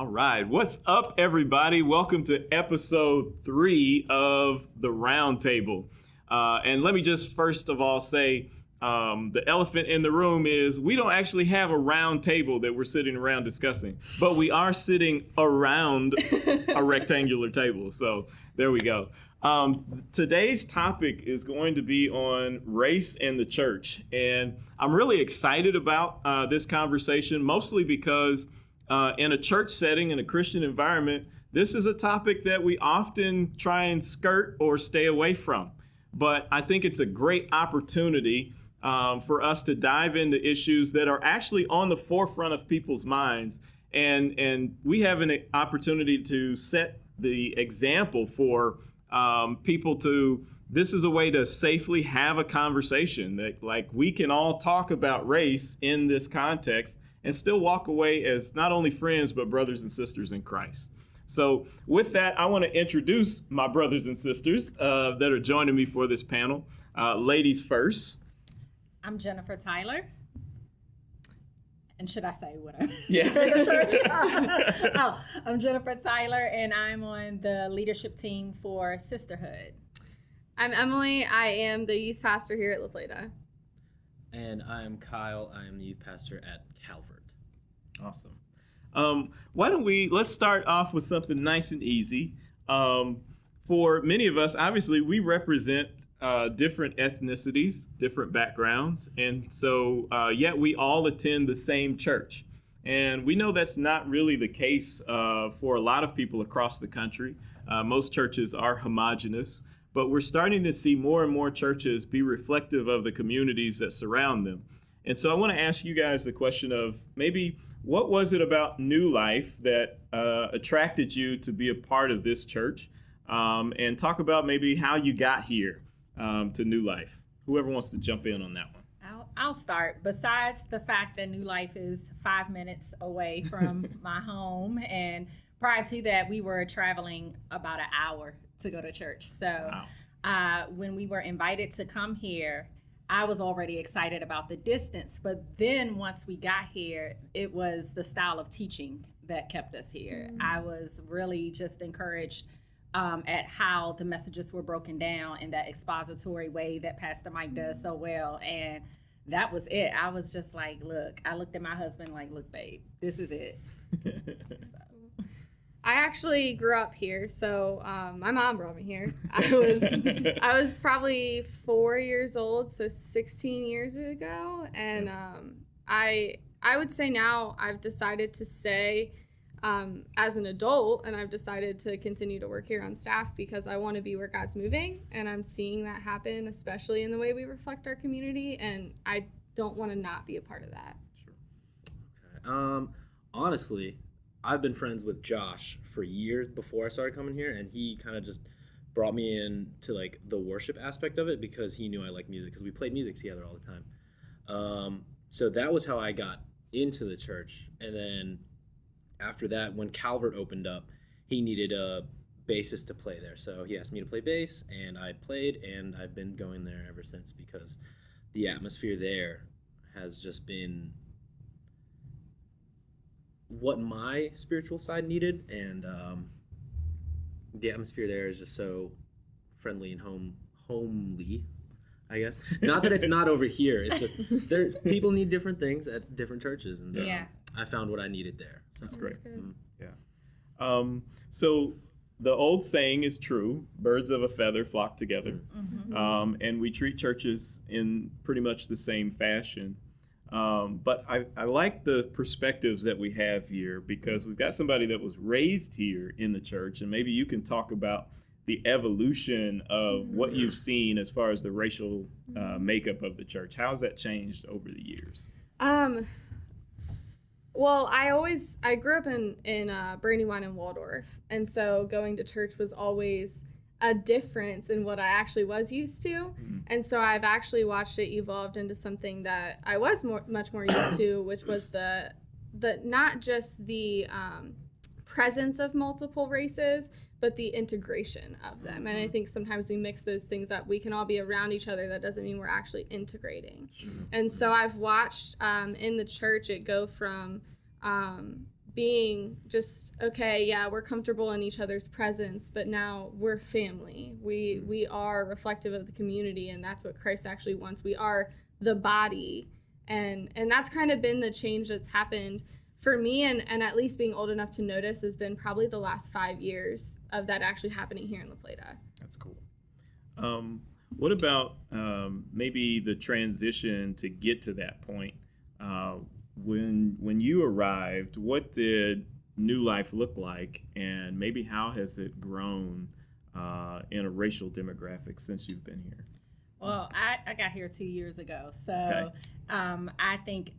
All right. What's up, everybody? Welcome to episode 3 of the Roundtable. And let me just first of all say, the elephant in the room is we don't actually have a round table that we're sitting around discussing, but we are sitting around a rectangular table. So there we go. Today's topic is going to be on race and the church. And I'm really excited about this conversation, mostly because in a church setting, in a Christian environment, this is a topic that we often try and skirt or stay away from. But I think it's a great opportunity for us to dive into issues that are actually on the forefront of people's minds. And we have an opportunity to set the example for people to, this is a way to safely have a conversation that like we can all talk about race in this context and still walk away as not only friends, but brothers and sisters in Christ. So with that, I want to introduce my brothers and sisters that are joining me for this panel. Ladies first. I'm Jennifer Tyler. And should I say what I'm? Yeah. I'm Jennifer Tyler, and I'm on the leadership team for Sisterhood. I'm Emily. I am the youth pastor here at LiveLive.LIVE. And I'm Kyle. I am the youth pastor at Calvert. Awesome. Let's start off with something nice and easy. For many of us, obviously, we represent different ethnicities, different backgrounds, and so yet we all attend the same church. And we know that's not really the case for a lot of people across the country. Most churches are homogenous, but we're starting to see more and more churches be reflective of the communities that surround them. And so I want to ask you guys the question of maybe what was it about New Life that attracted you to be a part of this church, and talk about maybe how you got here to New Life. Whoever wants to jump in on that one. I'll start. Besides the fact that New Life is 5 minutes away from my home, and prior to that, we were traveling about an hour to go to church. So when we were invited to come here, I was already excited about the distance. But then once we got here, it was the style of teaching that kept us here. I was really just encouraged at how the messages were broken down in that expository way that Pastor Mike does so well. And that was it. I was just like, I looked at my husband like, look, babe, this is it. I actually grew up here, so my mom brought me here. I was probably 4 years old, so 16 years ago, and I would say now I've decided to stay as an adult, and I've decided to continue to work here on staff because I want to be where God's moving, and I'm seeing that happen, especially in the way we reflect our community, and I don't want to not be a part of that. Sure. Okay. Honestly, I've been friends with Josh for years before I started coming here, and he kind of just brought me in to like the worship aspect of it because he knew I liked music because we played music together all the time. So that was how I got into the church, and then after that, when Calvert opened up, he needed a bassist to play there. So he asked me to play bass, and I played, and I've been going there ever since because the atmosphere there has just been what my spiritual side needed, and the atmosphere there is just so friendly and homely, I guess. Not that it's not over here. It's just people need different things at different churches, and I found what I needed there. So. That's great. Good. Yeah. So the old saying is true: birds of a feather flock together. Mm-hmm. And we treat churches in pretty much the same fashion. But I like the perspectives that we have here because we've got somebody that was raised here in the church, and maybe you can talk about the evolution of what you've seen as far as the racial makeup of the church. How has that changed over the years? Well, I grew up in Brandywine and Waldorf, and so going to church was always a difference in what I actually was used to. Mm-hmm. And so I've actually watched it evolved into something that I was much more used to, which was the not just the presence of multiple races, but the integration of them. Mm-hmm. And I think sometimes we mix those things up. We can all be around each other. That doesn't mean we're actually integrating. Mm-hmm. And so I've watched in the church it go from being just, okay, yeah, we're comfortable in each other's presence, but now we're family. We are reflective of the community, and that's what Christ actually wants. We are the body, and that's kind of been the change that's happened for me, and at least being old enough to notice has been probably the last 5 years of that actually happening here in La Plata. That's cool. What about maybe the transition to get to that point? When you arrived, what did New Life look like, and maybe how has it grown in a racial demographic since you've been here? Well, I got here 2 years ago, so Okay. I think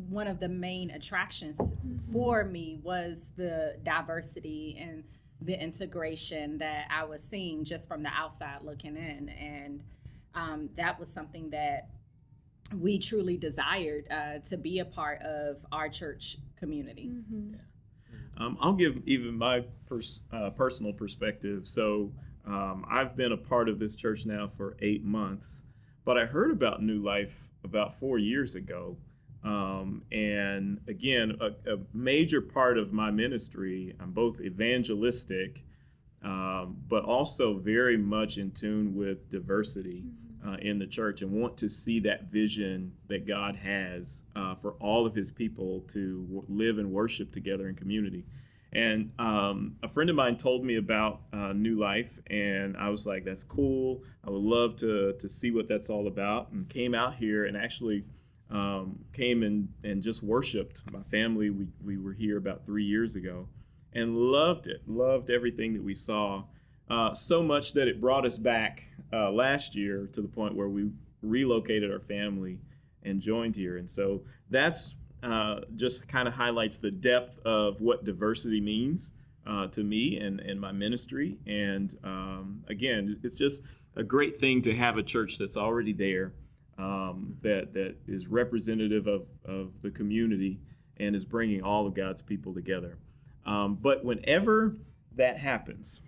one of the main attractions for me was the diversity and the integration that I was seeing just from the outside looking in, and that was something that we truly desired to be a part of our church community. I'll give even my personal perspective. So I've been a part of this church now for 8 months, but I heard about New Life about 4 years ago. And again, a major part of my ministry, I'm both evangelistic, but also very much in tune with diversity in the church, and want to see that vision that God has for all of his people to live and worship together in community. And a friend of mine told me about New Life, and I was like, that's cool. I would love to see what that's all about, and came out here and actually came and just worshiped. My family, we were here about 3 years ago and loved it, loved everything that we saw, so much that it brought us back last year to the point where we relocated our family and joined here. And so that's just kind of highlights the depth of what diversity means to me and my ministry. And again, it's just a great thing to have a church that's already there, that is representative of the community and is bringing all of God's people together. But whenever that happens,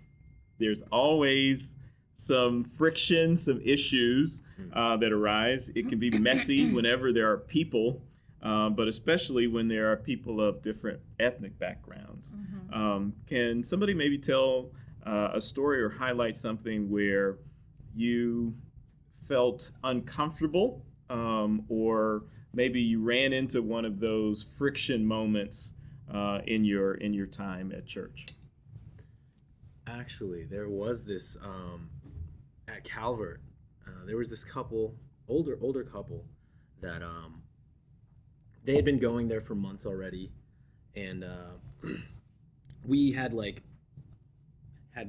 there's always some friction, some issues that arise. It can be messy whenever there are people, but especially when there are people of different ethnic backgrounds. Can somebody maybe tell a story or highlight something where you felt uncomfortable, or maybe you ran into one of those friction moments in your time at church? Actually, there was this at Calvert. There was this couple, older couple, that they had been going there for months already, and we had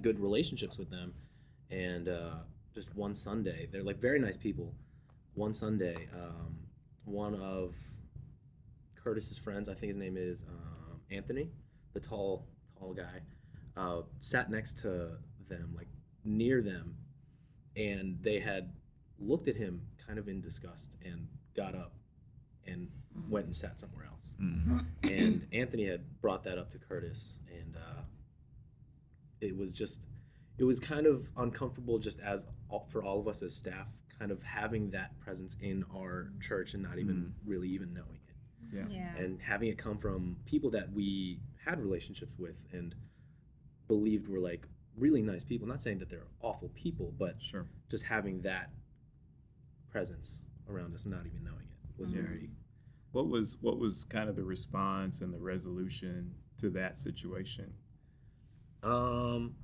good relationships with them. And just one Sunday, they're like very nice people. One Sunday, one of Curtis's friends, I think his name is Anthony, the tall guy, sat next to them, like near them, and they had looked at him kind of in disgust and got up and went and sat somewhere else. And Anthony had brought that up to Curtis, and it was kind of uncomfortable, just for all of us as staff, kind of having that presence in our church and not even really even knowing it. Yeah. And having it come from people that we had relationships with and believed were like really nice people. Not saying that they're awful people, but Sure. just having that presence around us and not even knowing it was very... What was kind of the response and the resolution to that situation? I'm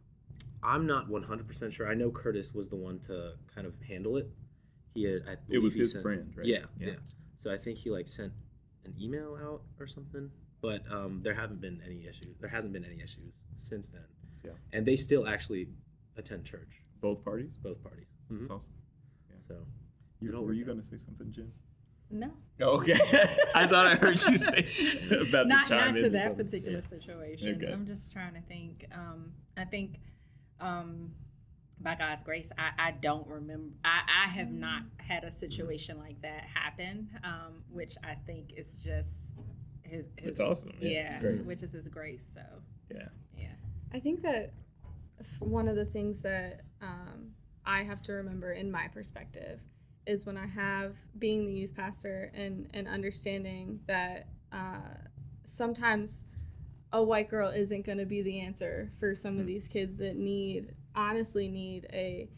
not 100% sure. I know Curtis was the one to kind of handle it. It was his friend, right? Yeah. So I think he sent an email out or something. But there hasn't been any issues since then. Yeah. And they still actually attend church. Both parties? Both parties. That's awesome. Yeah. So. Were you going to say something, Jen? No. Oh, okay. I thought I heard you say about not the chime to in that something. particular situation. Okay. I'm just trying to think. I think by God's grace, I don't remember. I have not had a situation like that happen, which I think is just his. It's awesome. Yeah, it's great. which is his grace. So. Yeah. I think that one of the things that I have to remember in my perspective is when I have being the youth pastor and understanding that sometimes a white girl isn't going to be the answer for some of these kids that honestly need a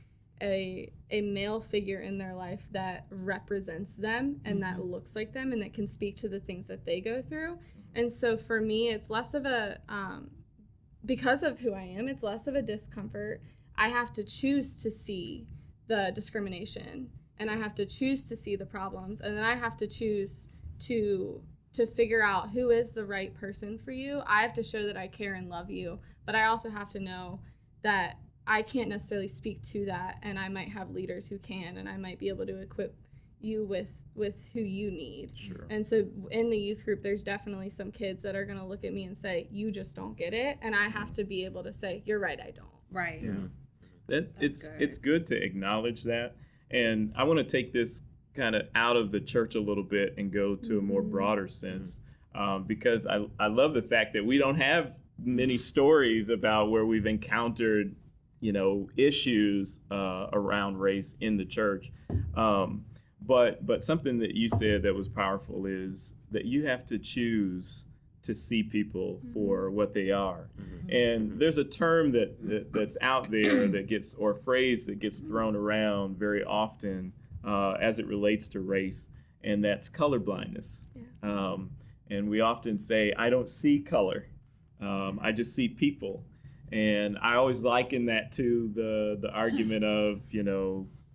male figure in their life that represents them and that looks like them and that can speak to the things that they go through. And so for me, it's less of a, because of who I am, it's less of a discomfort. I have to choose to see the discrimination, and I have to choose to see the problems, and then I have to choose to figure out who is the right person for you. I have to show that I care and love you, but I also have to know that I can't necessarily speak to that, and I might have leaders who can, and I might be able to equip you with who you need. Sure. And so in the youth group, there's definitely some kids that are going to look at me and say, you just don't get it, and I have to be able to say, you're right, I don't. Right. Yeah. It's good to acknowledge that. And I want to take this kind of out of the church a little bit and go to a more broader sense, because I love the fact that we don't have many stories about where we've encountered, issues around race in the church. But something that you said that was powerful is that you have to choose to see people for what they are. And there's a term that's out there that gets, or a phrase that gets thrown around very often as it relates to race, and that's colorblindness. Yeah. And we often say, I don't see color, I just see people. And I always liken that to the argument of,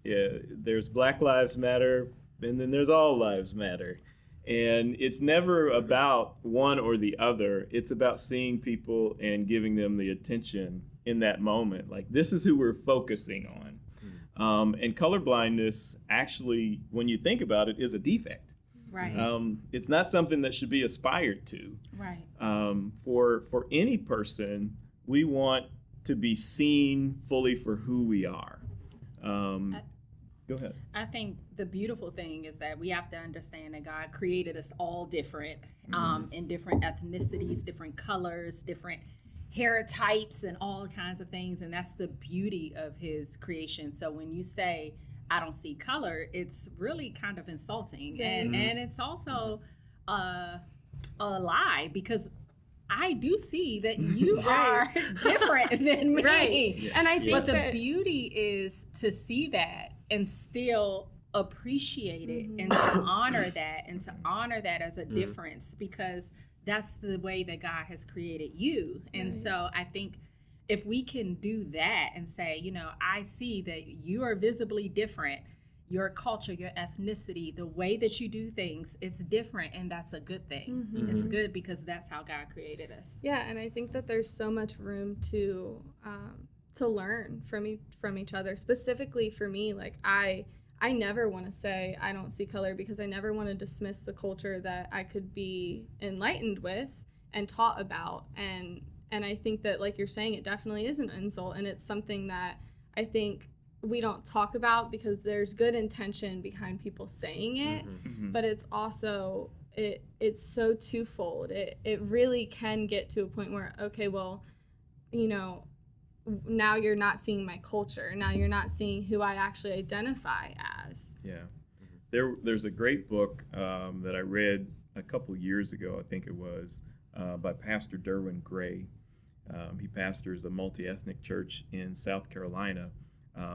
there's Black Lives Matter, and then there's All Lives Matter. And it's never about one or the other. It's about seeing people and giving them the attention in that moment. Like, this is who we're focusing on. And colorblindness, actually, when you think about it, is a defect. Right. It's not something that should be aspired to. Right. For any person, we want to be seen fully for who we are. Go ahead. I think the beautiful thing is that we have to understand that God created us all different, in different ethnicities, different colors, different hair types, and all kinds of things. And that's the beauty of his creation. So when you say, I don't see color, it's really kind of insulting. And it's also a lie, because I do see that you are different than me. Right. Yeah. And I think But the beauty is to see that and still appreciate it and to honor that and to honor that as a difference, because that's the way that God has created you. And so I think if we can do that and say, I see that you are visibly different, your culture, your ethnicity, the way that you do things, it's different, and that's a good thing. It's good because that's how God created us. Yeah, and I think that there's so much room to learn from each other. Specifically for me, like I never want to say I don't see color, because I never want to dismiss the culture that I could be enlightened with and taught about. And I think that, like you're saying, it definitely is an insult, and it's something that I think we don't talk about because there's good intention behind people saying it, but it's also it's so twofold. It really can get to a point where, okay, well, now you're not seeing my culture. Now you're not seeing who I actually identify as. Yeah. There's a great book that I read a couple years ago, I think it was, by Pastor Derwin Gray. He pastors a multi-ethnic church in South Carolina.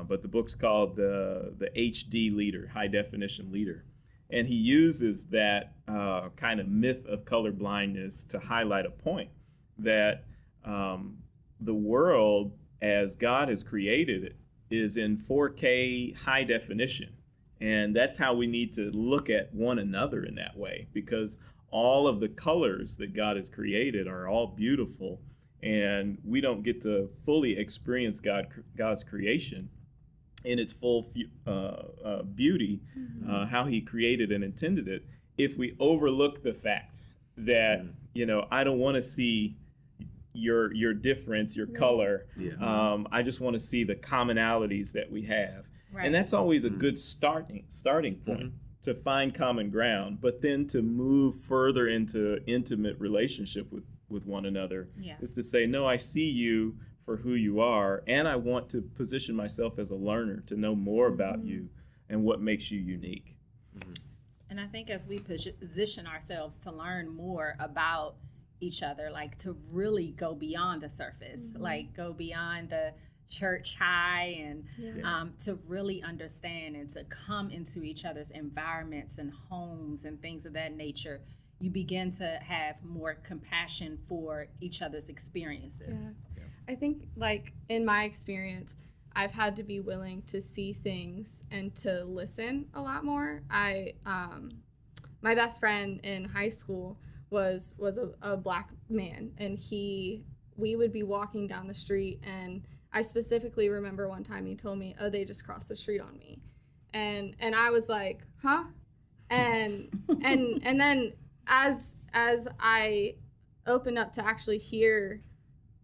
But the book's called the HD Leader, High Definition Leader. And he uses that kind of myth of colorblindness to highlight a point that the world, as God has created it, is in 4K high definition. And that's how we need to look at one another in that way, because all of the colors that God has created are all beautiful, and we don't get to fully experience God's creation in its full beauty, how he created and intended it, if we overlook the fact that, I don't want to see your difference, your color. I just want to see the commonalities that we have. Right. And that's always a good starting point to find common ground, but then to move further into intimate relationship with one another is to say, no, I see you for who you are, and I want to position myself as a learner to know more about you and what makes you unique. And I think as we position ourselves to learn more about each other, like to really go beyond the surface, like go beyond the church high, and to really understand and to come into each other's environments and homes and things of that nature. You begin to have more compassion for each other's experiences. I think, like, in my experience, I've had to be willing to see things and to listen a lot more. My best friend in high school was a Black man, and we would be walking down the street, and I specifically remember one time he told me, "Oh, they just crossed the street on me," and I was like, "Huh?" And then as I opened up to actually hear,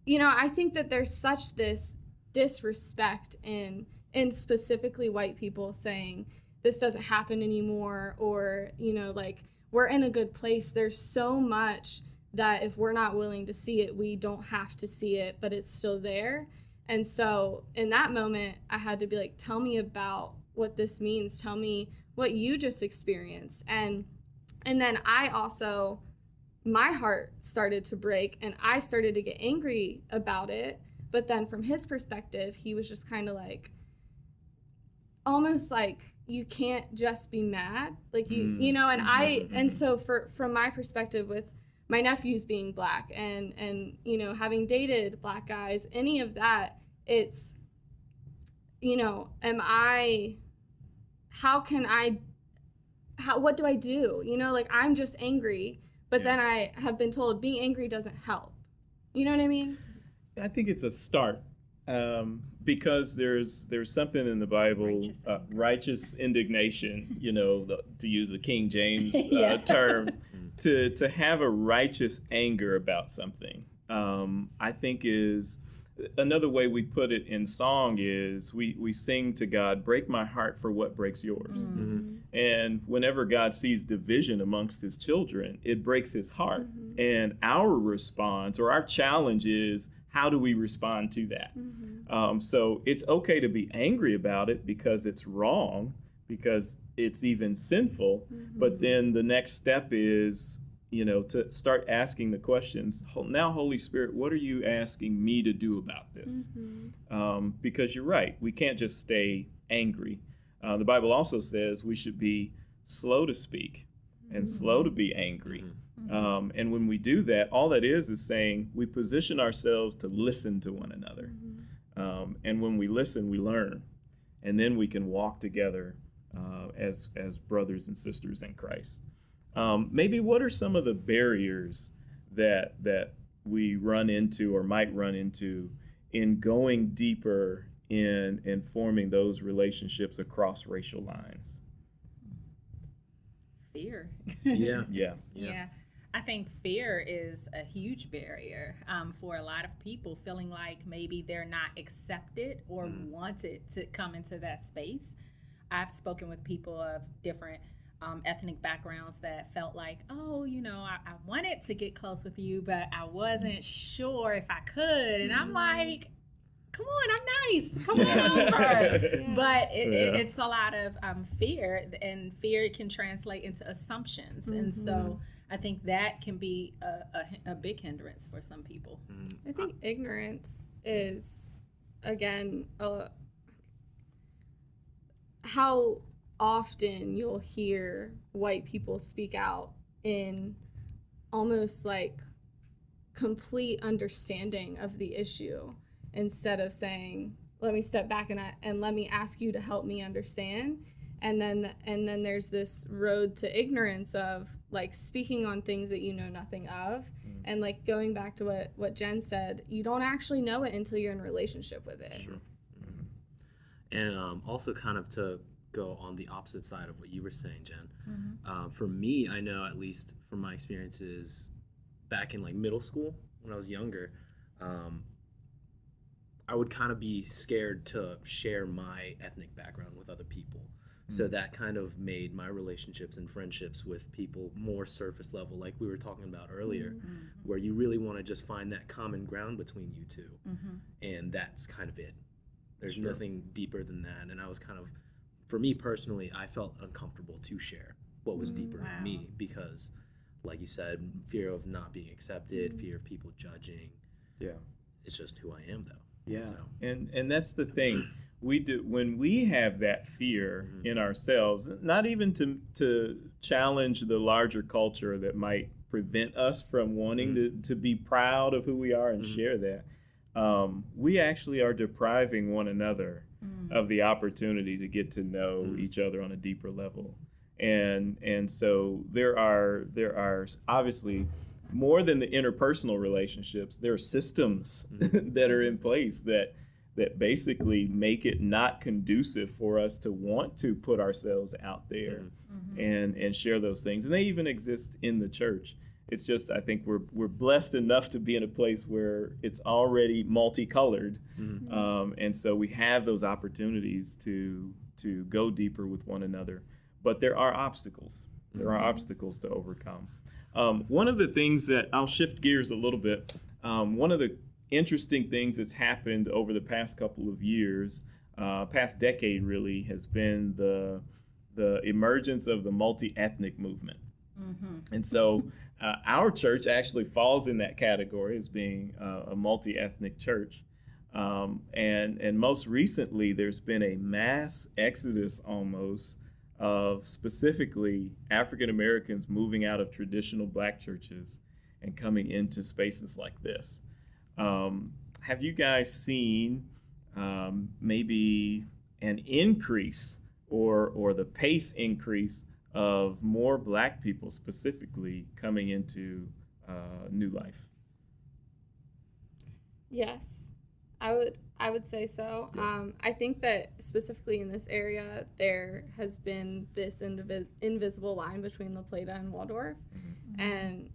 I think that there's such this disrespect in specifically white people saying this doesn't happen anymore, or like, we're in a good place. There's so much that if we're not willing to see it, we don't have to see it, but it's still there. And so in that moment, I had to be like, tell me about what this means. Tell me what you just experienced. And then I also, my heart started to break, and I started to get angry about it. But then from his perspective, he was just kind of like, almost like, you can't just be mad. Like, and so from my perspective, with my nephews being Black and having dated Black guys, any of that, it's, what do I do? Like, I'm just angry, but then I have been told being angry doesn't help. You know what I mean? I think it's a start, because there's something in the Bible, righteous indignation, to use a King James term, to have a righteous anger about something. I think is another way we put it in song is we sing to God, break my heart for what breaks yours. And whenever God sees division amongst his children, it breaks his heart. And our response, or our challenge, is how do we respond to that? So it's okay to be angry about it because it's wrong, because it's even sinful. But then the next step is, to start asking the questions. Now, Holy Spirit, what are you asking me to do about this? Because you're right, we can't just stay angry. The Bible also says we should be slow to speak and slow to be angry. And when we do that, all that is saying we position ourselves to listen to one another. And when we listen, we learn. And then we can walk together as brothers and sisters in Christ. Maybe what are some of the barriers that we run into or might run into in going deeper in forming those relationships across racial lines? Fear. Yeah. I think fear is a huge barrier for a lot of people, feeling like maybe they're not accepted or wanted to come into that space. I've spoken with people of different ethnic backgrounds that felt like, I wanted to get close with you, but I wasn't sure if I could. And I'm like, come on, I'm nice. Come on over. But it's a lot of fear, and fear can translate into assumptions. And so I think that can be a big hindrance for some people. I think ignorance is, again, how often you'll hear white people speak out in almost like complete understanding of the issue, instead of saying, let me step back and let me ask you to help me understand. And then there's this road to ignorance of like speaking on things that you know nothing of. And like going back to what Jen said, you don't actually know it until you're in a relationship with it. Sure. And also kind of to go on the opposite side of what you were saying, Jen. For me, I know, at least from my experiences back in like middle school when I was younger, I would kind of be scared to share my ethnic background with other people. So that kind of made my relationships and friendships with people more surface level, like we were talking about earlier, where you really want to just find that common ground between you two. And that's kind of it. There's nothing deeper than that. And I was kind of, for me personally, I felt uncomfortable to share what was deeper in me, because like you said, fear of not being accepted, fear of people judging. Yeah. It's just who I am, though. Yeah. So. And that's the thing. We do when we have that fear in ourselves, not even to challenge the larger culture that might prevent us from wanting to be proud of who we are and share that. We actually are depriving one another of the opportunity to get to know each other on a deeper level. And so there are obviously more than the interpersonal relationships, there are systems that are in place that basically make it not conducive for us to want to put ourselves out there and share those things. And they even exist in the church. It's just, I think we're blessed enough to be in a place where it's already multicolored. And so we have those opportunities to go deeper with one another. But there are obstacles. There are obstacles to overcome. One of the things that, I'll shift gears a little bit, one of the interesting things that's happened over the past couple of years, past decade really, has been the emergence of the multi-ethnic movement. And so our church actually falls in that category as being a multi-ethnic church. And most recently, there's been a mass exodus almost of specifically African Americans moving out of traditional Black churches and coming into spaces like this. Have you guys seen maybe an increase or the pace increase of more Black people specifically coming into New Life? Yes, I would say so. Yeah. I think that specifically in this area, there has been this invisible line between La Plata and Waldorf, and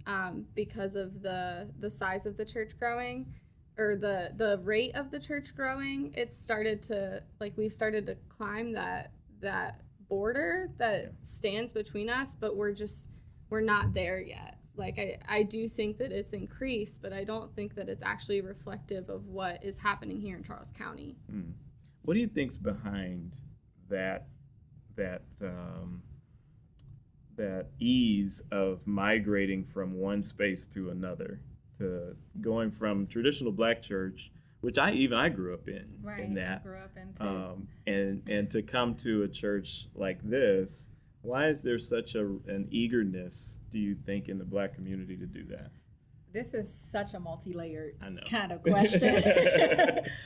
because of the size of the church growing, or the rate of the church growing, it started to, like, we started to climb that border that stands between us, but we're not there yet. Like, I do think that it's increased, but I don't think that it's actually reflective of what is happening here in Charles County. What do you think's behind that ease of migrating from one space to another, to going from traditional Black church, which I grew up in, Right, in that, I grew up in too. and to come to a church like this? Why is there such an eagerness, do you think, in the Black community to do that? This is such a multi-layered I know. kind of question.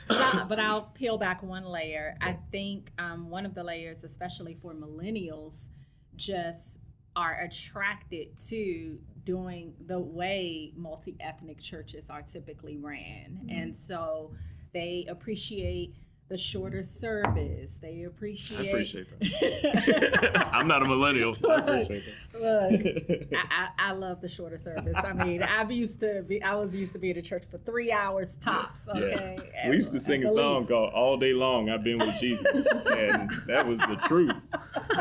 but I'll peel back one layer. I think one of the layers, especially for millennials, just are attracted to doing the way multi-ethnic churches are typically ran. And so they appreciate the shorter service. They appreciate. I appreciate that. I'm not a millennial. I appreciate that. Look, I love the shorter service. I mean, I was used to be in a church for 3 hours tops. Okay. Yeah. We used to sing a song called "All Day Long I've Been with Jesus," and that was the truth.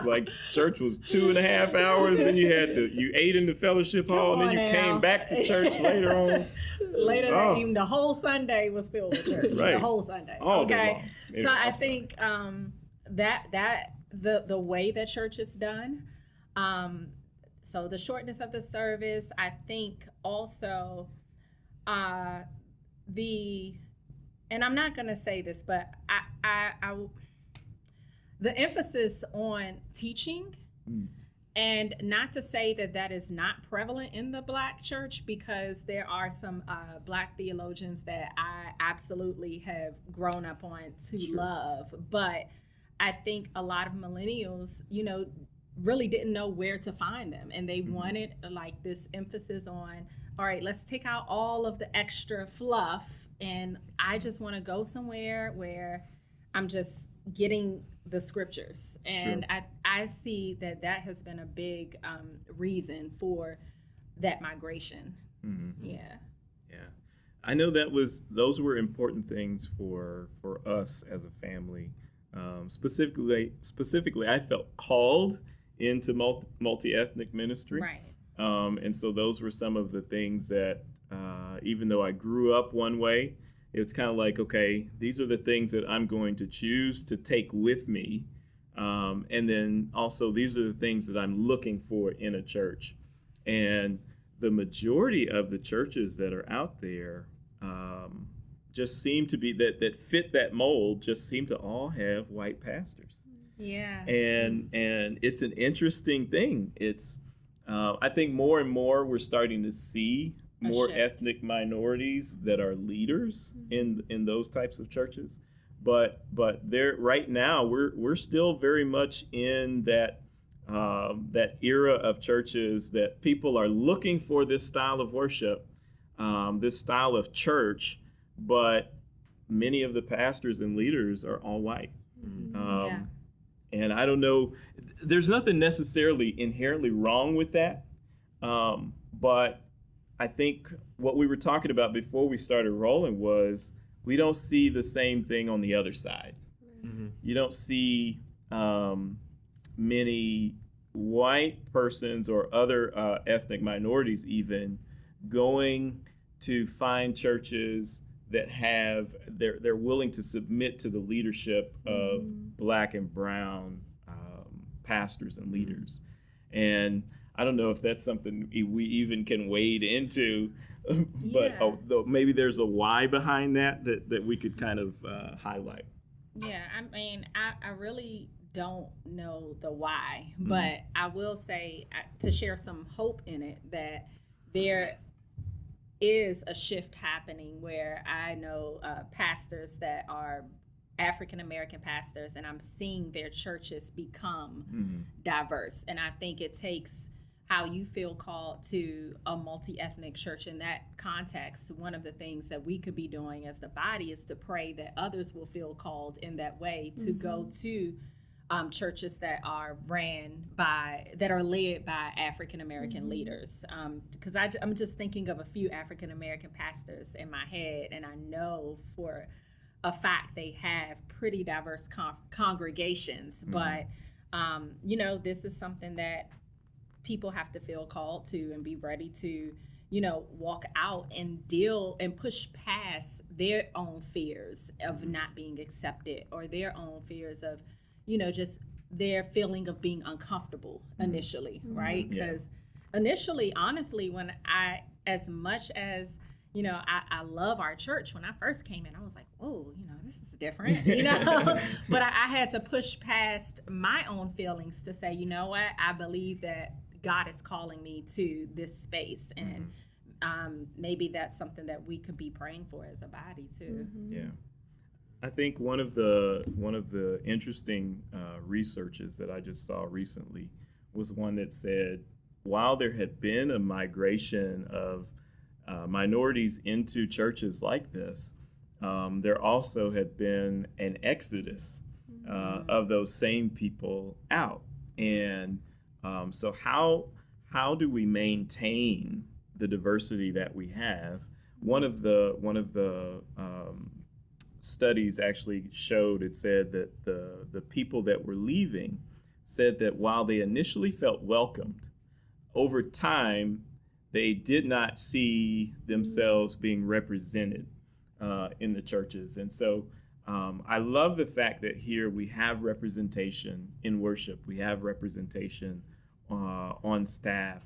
Like, church was 2.5 hours, then you ate in the fellowship hall, and then you came back to church later on. Later that evening, the whole Sunday was filled with church. Right. The whole Sunday. All day long. So I think that the way that church is done, so the shortness of the service, I think also and I'm not gonna say this, but I the emphasis on teaching. And not to say that is not prevalent in the Black church, because there are some Black theologians that I absolutely have grown up on to love. But I think a lot of millennials, really didn't know where to find them. And they wanted like this emphasis on, all right, let's take out all of the extra fluff. And I just want to go somewhere where I'm just getting the scriptures. And I see that has been a big reason for that migration. Yeah. I know those were important things for us as a family. Specifically, I felt called into multi-ethnic ministry. Right. And so those were some of the things that, even though I grew up one way, it's kind of like, okay, these are the things that I'm going to choose to take with me. And then also, these are the things that I'm looking for in a church. And the majority of the churches that are out there just seem to be that fit that mold, just seem to all have white pastors. Yeah. And it's an interesting thing. It's I think more and more we're starting to see more shift. ethnic minorities that are leaders in those types of churches. But there right now we're still very much in that era of churches that people are looking for this style of worship, this style of church, but many of the pastors and leaders are all white. Yeah. And I don't know, there's nothing necessarily inherently wrong with that. But I think what we were talking about before we started rolling was we don't see the same thing on the other side. Mm-hmm. You don't see many white persons or other ethnic minorities even going to find churches that have they're willing to submit to the leadership of Black and brown pastors and leaders. And I don't know if that's something we even can wade into, but maybe there's a why behind that we could kind of highlight. Yeah, I mean, I really don't know the why, but I will say to share some hope in it that there is a shift happening where I know pastors that are African American pastors, and I'm seeing their churches become diverse. And I think it takes how you feel called to a multi-ethnic church in that context. One of the things that we could be doing as the body is to pray that others will feel called in that way to go to churches that are led by African American leaders. Because I'm just thinking of a few African American pastors in my head, and I know for a fact they have pretty diverse congregations. But this is something that people have to feel called to and be ready to, walk out and deal and push past their own fears of not being accepted, or their own fears of, just their feeling of being uncomfortable initially, right? Because initially, honestly, when as much as, I love our church, when I first came in, I was like, whoa, this is different, but I had to push past my own feelings to say, you know what, I believe that God is calling me to this space, and maybe that's something that we could be praying for as a body too. Yeah. I think one of the interesting researches that I just saw recently was one that said while there had been a migration of minorities into churches like this, there also had been an exodus of those same people out. And so how do we maintain the diversity that we have? One of the studies actually showed, it said that the people that were leaving said that while they initially felt welcomed, over time they did not see themselves being represented in the churches. And so I love the fact that here we have representation in worship, we have representation on staff,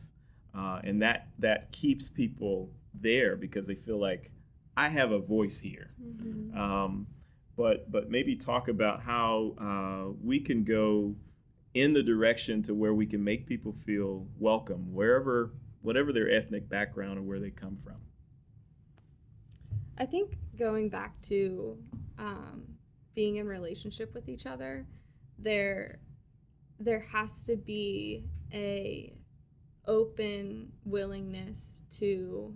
and that keeps people there because they feel like I have a voice here. But maybe talk about how we can go in the direction to where we can make people feel welcome whatever their ethnic background or where they come from. I think going back to being in relationship with each other, there has to be a open willingness to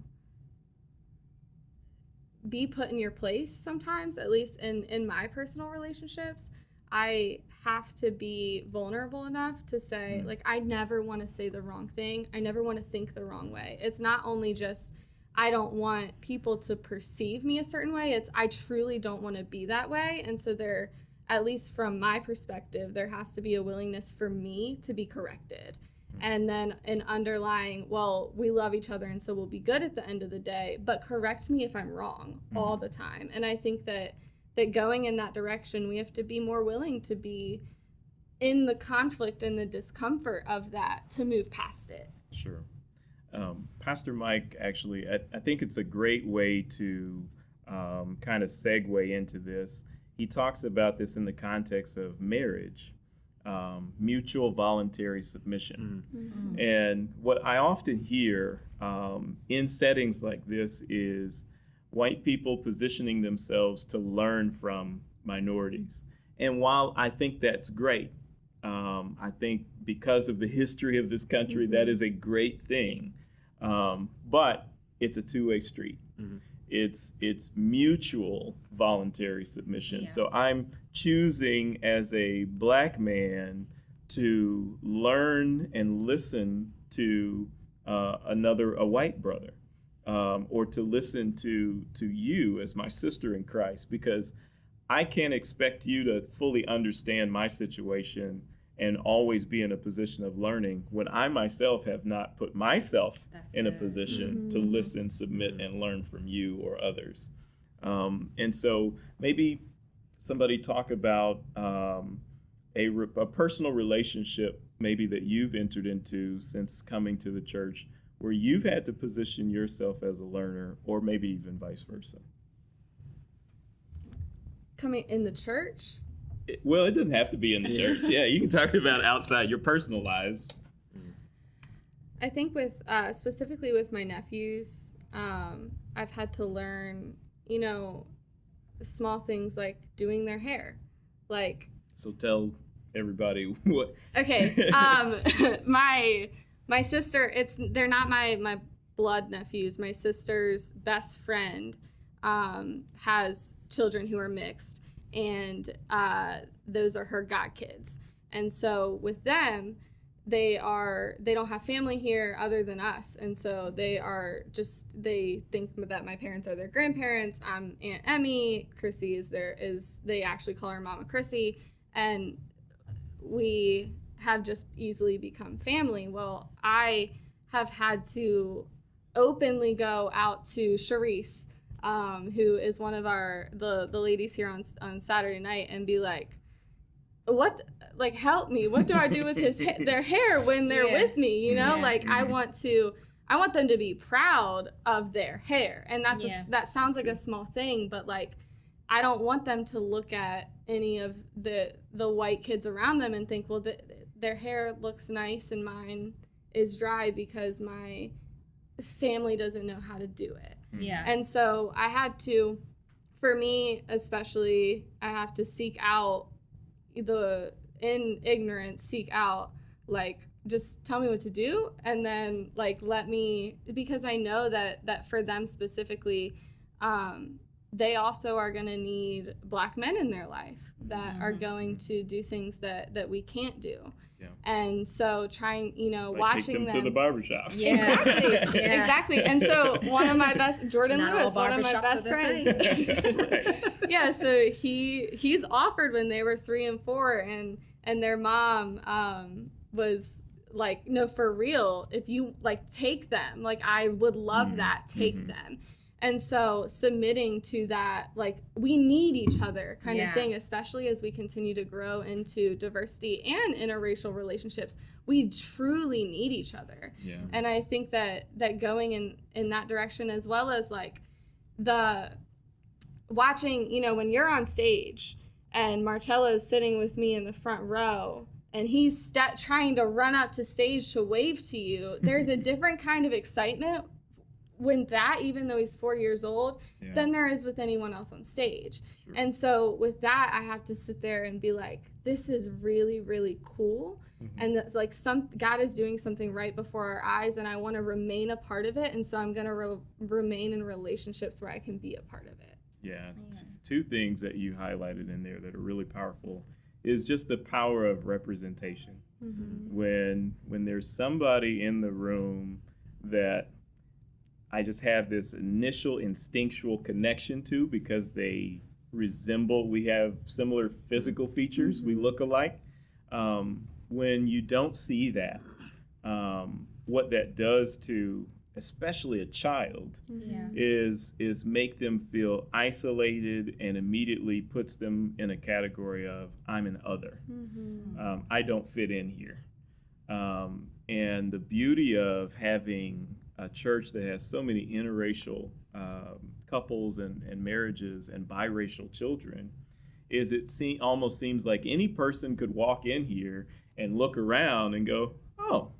be put in your place sometimes, at least in my personal relationships. I have to be vulnerable enough to say, like, I never want to say the wrong thing. I never want to think the wrong way. It's not only just I don't want people to perceive me a certain way. It's I truly don't want to be that way. And so there, at least from my perspective, there has to be a willingness for me to be corrected. And then an underlying, well, we love each other and so we'll be good at the end of the day, but correct me if I'm wrong all the time. And I think that going in that direction, we have to be more willing to be in the conflict and the discomfort of that to move past it. Sure. Pastor Mike, actually, I think it's a great way to kind of segue into this. He talks about this in the context of marriage, mutual voluntary submission. Mm-hmm. And what I often hear in settings like this is white people positioning themselves to learn from minorities. And while I think that's great, I think because of the history of this country, Mm-hmm. that is a great thing. But it's a two-way street. Mm-hmm. It's mutual voluntary submission. Yeah. So I'm choosing as a Black man to learn and listen to a white brother, or to listen to you as my sister in Christ, because I can't expect you to fully understand my situation and always be in a position of learning when I myself have not put myself That's in a good. position to Mhm. listen, submit, and learn from you or others. And so maybe somebody talk about a personal relationship maybe that you've entered into since coming to the church where you've had to position yourself as a learner, or maybe even vice versa. Coming in the church? Well, it doesn't have to be in the Yeah. church. Yeah, you can talk about outside your personal lives. I think with specifically with my nephews, I've had to learn, small things like doing their hair. Like, So tell everybody what. okay, my sister, they're not my blood nephews. My sister's best friend has children who are mixed, and those are her godkids. And so with them, they don't have family here other than us, and so they think that my parents are their grandparents. I'm Aunt Emmy. Chrissy they actually call her Mama Chrissy, and we have just easily become family. Well, I have had to openly go out to Charisse, who is one of the ladies here on Saturday night, and be like, what, like, help me, what do I do with their hair when they're Yeah. with me, Yeah. like, I want them to be proud of their hair. And that sounds like a small thing, but like, I don't want them to look at any of the white kids around them and think, well, their hair looks nice and mine is dry because my family doesn't know how to do it. Yeah. And so I had to, for me especially, I have to seek out in ignorance, seek out, like, just tell me what to do, and then, like, because I know that for them specifically, they also are going to need Black men in their life that are going to do things that we can't do. Yeah. And so trying, Like watching take them to the barbershop. Yeah. Exactly. Yeah. Exactly. And so one of my best, Jordan Not all Lewis, one of my barbershops best are the friends. Right. Yeah, so he's offered when they were 3 and 4, and their mom was like, no, for real, if you, like, take them, like, I would love that, take them. And so submitting to that, like, we need each other kind of thing, especially as we continue to grow into diversity and interracial relationships. We truly need each other. Yeah. And I think that going in that direction, as well as, like, the watching, when you're on stage and Marcello's sitting with me in the front row and he's trying to run up to stage to wave to you, there's a different kind of excitement even though he's 4 years old, than there is with anyone else on stage. Sure. And so with that, I have to sit there and be like, this is really, really cool. And it's like God is doing something right before our eyes, and I want to remain a part of it. And so I'm going to remain in relationships where I can be a part of it. Yeah. Two things that you highlighted in there that are really powerful is just the power of representation. When there's somebody in the room that I just have this initial instinctual connection to because we have similar physical features, we look alike. When you don't see that, what that does to especially a child is make them feel isolated and immediately puts them in a category of, I'm an other. I don't fit in here. And the beauty of having a church that has so many interracial couples and marriages and biracial children is almost seems like any person could walk in here and look around and go, oh,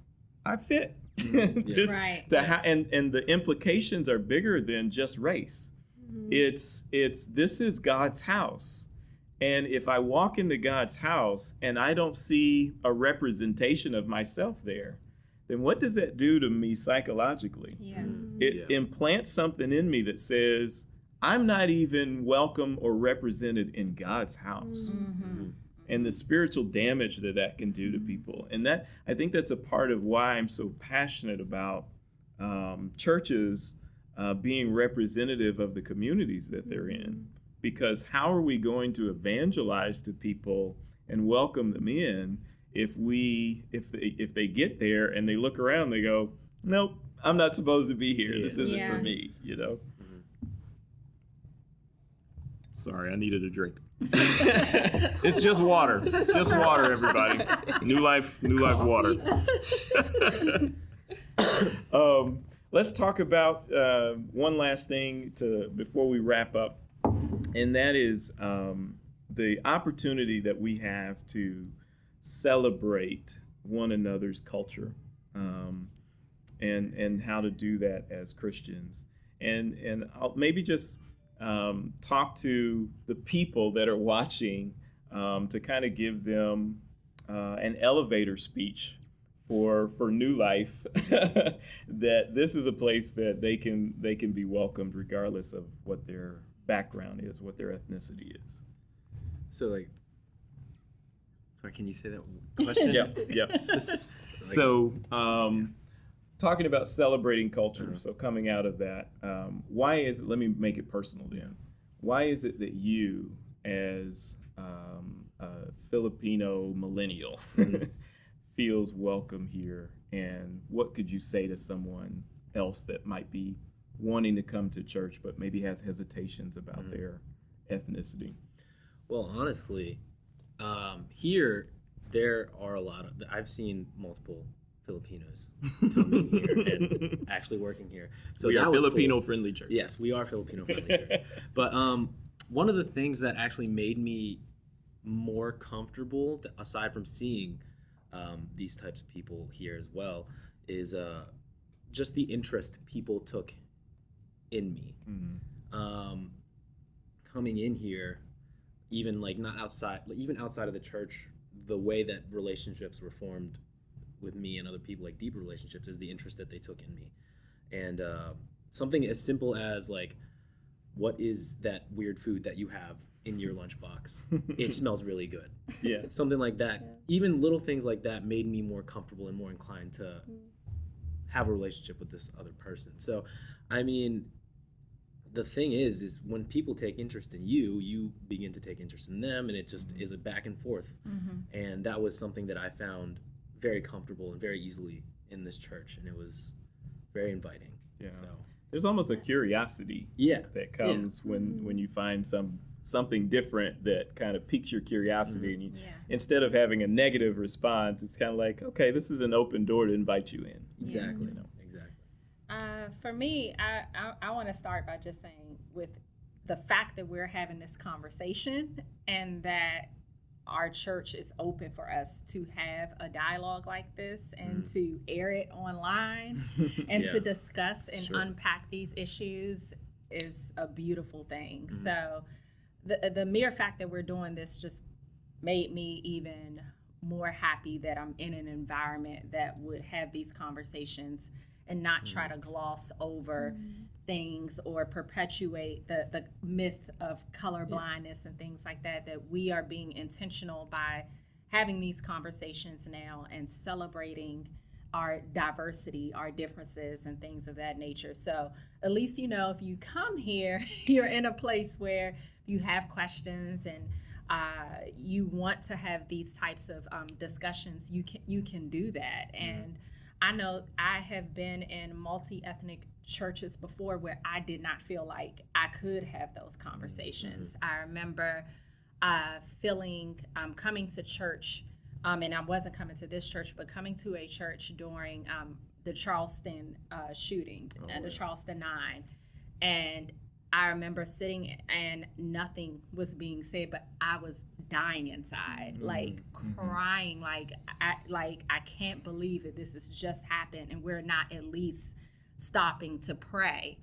I fit. Right. And the implications are bigger than just race. This is God's house. And if I walk into God's house and I don't see a representation of myself there, then what does that do to me psychologically? Yeah. It implants something in me that says, I'm not even welcome or represented in God's house. And the spiritual damage that can do to people. And that, I think that's a part of why I'm so passionate about churches being representative of the communities that they're in. Because how are we going to evangelize to people and welcome them in if they get there and they look around, they go, nope, I'm not supposed to be here. This isn't for me, you know? Sorry, I needed a drink. It's just water. It's just water, everybody. New life water. Let's talk about one last thing before we wrap up, and that is the opportunity that we have to celebrate one another's culture, and how to do that as Christians, and I'll maybe just talk to the people that are watching to kind of give them an elevator speech for New Life, that this is a place that they can be welcomed regardless of what their background is, what their ethnicity is. So sorry, can you say that question? Yeah. So talking about celebrating culture, so coming out of that, why is it, let me make it personal then. Why is it that you, as a Filipino millennial, feels welcome here? And what could you say to someone else that might be wanting to come to church but maybe has hesitations about their ethnicity? Well, honestly, here there are I've seen multiple Filipinos coming here and actually working here. So we that are was Filipino-friendly church. Yes, we are Filipino-friendly church. But one of the things that actually made me more comfortable, aside from seeing these types of people here as well, is just the interest people took in me. Coming in here, even outside of the church, the way that relationships were formed with me and other people, like deeper relationships, is the interest that they took in me. And something as simple as what is that weird food that you have in your lunchbox? It smells really good. Yeah. Something like that. Yeah. Even little things like that made me more comfortable and more inclined to have a relationship with this other person. So, I mean, the thing is when people take interest in you, you begin to take interest in them, and it just is a back and forth. And that was something that I found very comfortable and very easily in this church, and it was very inviting. Yeah. So there's almost a curiosity that comes when you find something different that kind of piques your curiosity, and you, instead of having a negative response, it's kind of like, okay, this is an open door to invite you in. Exactly. You know? Exactly. For me, I want to start by just saying, with the fact that we're having this conversation and that our church is open for us to have a dialogue like this and to air it online and to discuss and unpack these issues is a beautiful thing. So the mere fact that we're doing this just made me even more happy that I'm in an environment that would have these conversations and not try to gloss over things or perpetuate the myth of colorblindness and things like that, that we are being intentional by having these conversations now and celebrating our diversity, our differences, and things of that nature. So at least, if you come here, you're in a place where you have questions and you want to have these types of discussions, you can do that. And I know I have been in multi-ethnic churches before where I did not feel like I could have those conversations. I remember feeling coming to church, and I wasn't coming to this church, but coming to a church during the Charleston shooting, the yeah. Charleston 9. And I remember sitting and nothing was being said, but I was dying inside, like crying, like I can't believe that this has just happened and we're not at least stopping to pray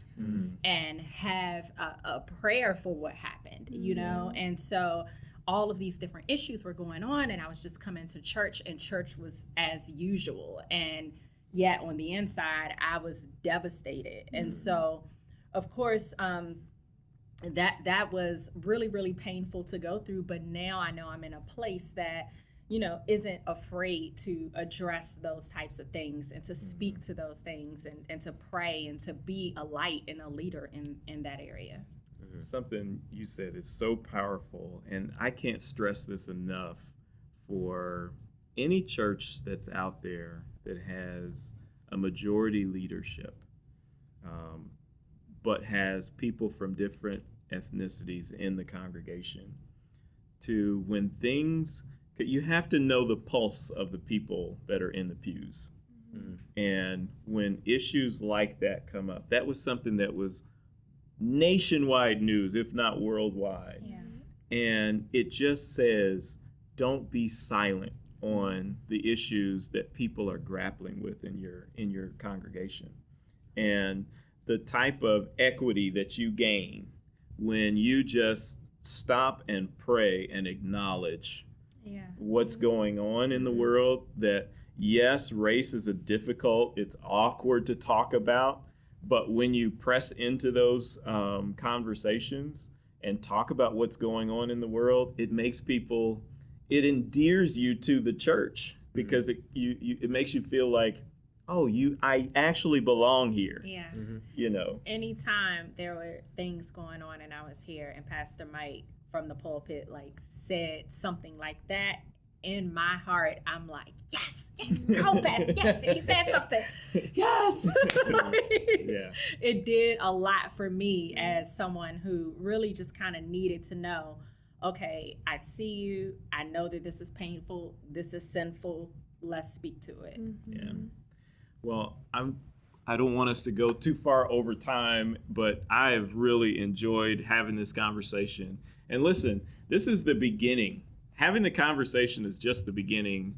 and have a prayer for what happened, you know? And so all of these different issues were going on, and I was just coming to church, and church was as usual. And yet on the inside, I was devastated. And so, of course, that was really, really painful to go through. But now I know I'm in a place that, you know, isn't afraid to address those types of things and to speak to those things and to pray and to be a light and a leader in that area. Something you said is so powerful, and I can't stress this enough for any church that's out there that has a majority leadership, but has people from different ethnicities in the congregation. To when things, you have to know the pulse of the people that are in the pews. And when issues like that come up, that was something that was nationwide news, if not worldwide. And it just says, don't be silent on the issues that people are grappling with in your congregation. And the type of equity that you gain when you just stop and pray and acknowledge what's going on in the world, that yes, race is it's awkward to talk about, but when you press into those conversations and talk about what's going on in the world, it makes people, it endears you to the church, because it makes you feel like, oh, I actually belong here. You know. Anytime there were things going on and I was here and Pastor Mike from the pulpit like said something like that, in my heart, I'm like, yes, go Pastor, yes, he said something, yes. It did a lot for me as someone who really just kind of needed to know, okay, I see you, I know that this is painful, this is sinful, let's speak to it. Yeah. Well, I don't want us to go too far over time, but I have really enjoyed having this conversation. And listen, this is the beginning. Having the conversation is just the beginning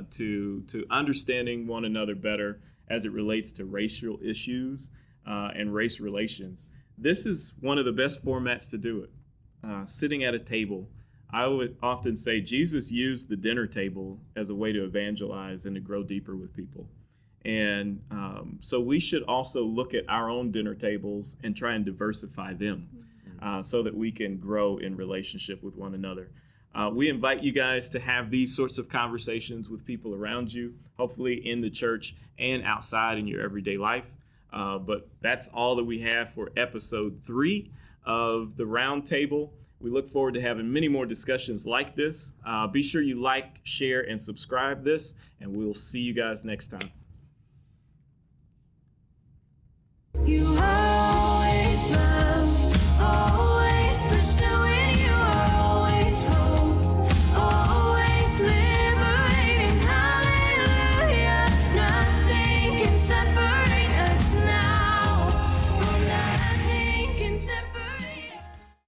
to understanding one another better as it relates to racial issues and race relations. This is one of the best formats to do it. Sitting at a table. I would often say Jesus used the dinner table as a way to evangelize and to grow deeper with people. And so we should also look at our own dinner tables and try and diversify them so that we can grow in relationship with one another. We invite you guys to have these sorts of conversations with people around you, hopefully in the church and outside in your everyday life. But that's all that we have for episode 3 of the Roundtable. We look forward to having many more discussions like this. Be sure you like, share, and subscribe this, and we'll see you guys next time. You are